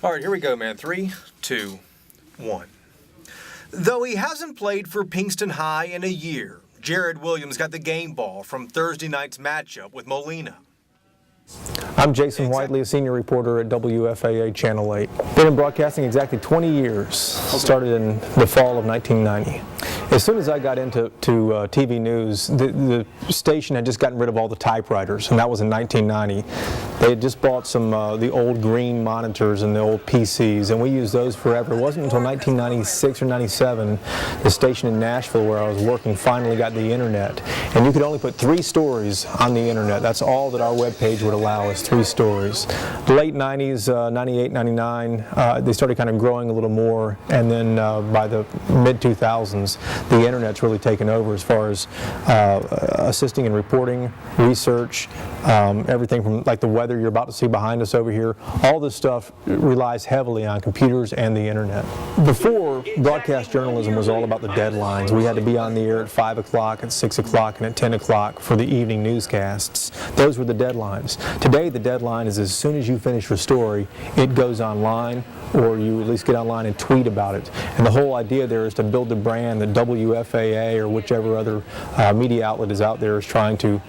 All right, here we go, man. 3, 2, 1. Though he hasn't played for Pinkston High in a year, Jared Williams got the game ball from Thursday night's matchup with Molina. I'm Jason Whiteley, a senior reporter at WFAA Channel 8. Been in broadcasting exactly 20 years. Started in the fall of 1990. As soon as I got into TV news, the station had just gotten rid of all the typewriters, and that was in 1990. They had just bought some the old green monitors and the old PCs, and we used those forever. It wasn't until 1996 or 97, the station in Nashville where I was working finally got the internet. And you could only put 3 stories on the internet. That's all that our web page would allow us, 3 stories. The late 90s, 98, 99, they started kind of growing a little more, and then by the mid-2000s, the internet's really taken over as far as assisting in reporting, research, everything from like the weather you're about to see behind us over here. All this stuff relies heavily on computers and the internet. Before, broadcast journalism was all about the deadlines. We had to be on the air at 5 o'clock, at 6 o'clock, and at 10 o'clock for the evening newscasts. Those were the deadlines. Today, the deadline is as soon as you finish your story, it goes online, or you at least get online and tweet about it. And the whole idea there is to build the brand that WFAA or whichever other media outlet is out there is trying to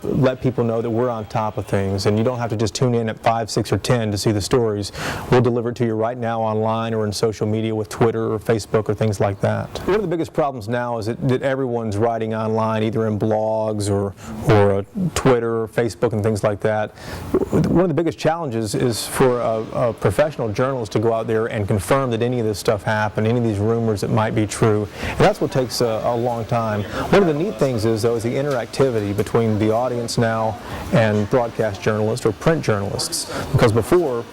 let people know that we're on top of things. And you don't have to just tune in at 5, 6, or 10 to see the stories. We'll deliver it to you right now online or in social media with Twitter or Facebook or things like that. One of the biggest problems now is that everyone's writing online, either in blogs or Twitter or Facebook and things like that. One of the biggest challenges is for a professional journalist to go out there and confirm that any of this stuff happened, any of these rumors that might be true. And that's what takes a long time. One of the neat things is, though, is the interactivity between the audience now and broadcast journalists or print journalists. Because before,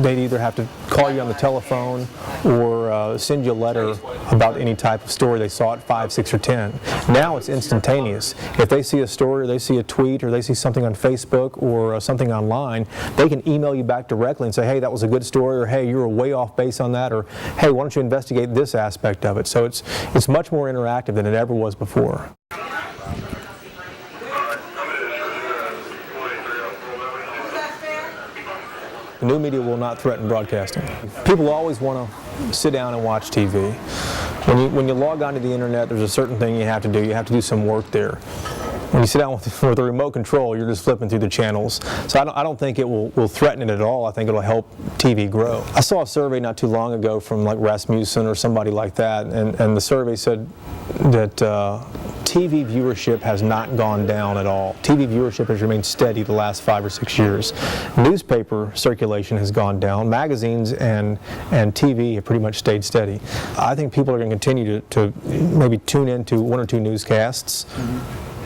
they'd either have to call you on the telephone or send you a letter about any type of story they saw at 5, 6, or 10. Now it's instantaneous. If they see a story or they see a tweet or they see something on Facebook or something online, they can email you back directly and say, hey, that was a good story, or hey, you were way off base on that, or hey, why don't you investigate this aspect of it? So it's much more interactive than it ever was before. The new media will not threaten broadcasting. People always want to sit down and watch TV. When you log onto the internet, there's a certain thing you have to do. You have to do some work there. When you sit down with a remote control, you're just flipping through the channels. So I don't think it will threaten it at all. I think it'll help TV grow. I saw a survey not too long ago from like Rasmussen or somebody like that, and the survey said that TV viewership has not gone down at all. TV viewership has remained steady the last 5 or 6 years. Newspaper circulation has gone down. Magazines and TV have pretty much stayed steady. I think people are going to continue to maybe tune into 1 or 2 newscasts,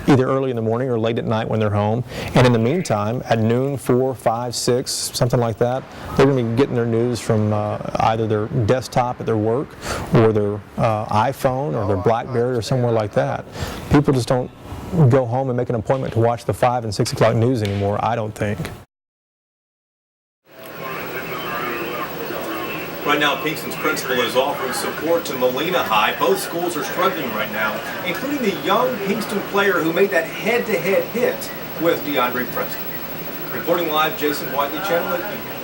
either early in the morning or late at night when they're home. And in the meantime, at noon, 4, 5, 6, something like that, they're going to be getting their news from either their desktop at their work or their iPhone or their BlackBerry or somewhere like that. People just don't go home and make an appointment to watch the 5 and 6 o'clock news anymore, I don't think. Right now, Pinkston's principal is offering support to Molina High. Both schools are struggling right now, including the young Pinkston player who made that head-to-head hit with DeAndre Preston. Reporting live, Jason Whiteley, Channel 8.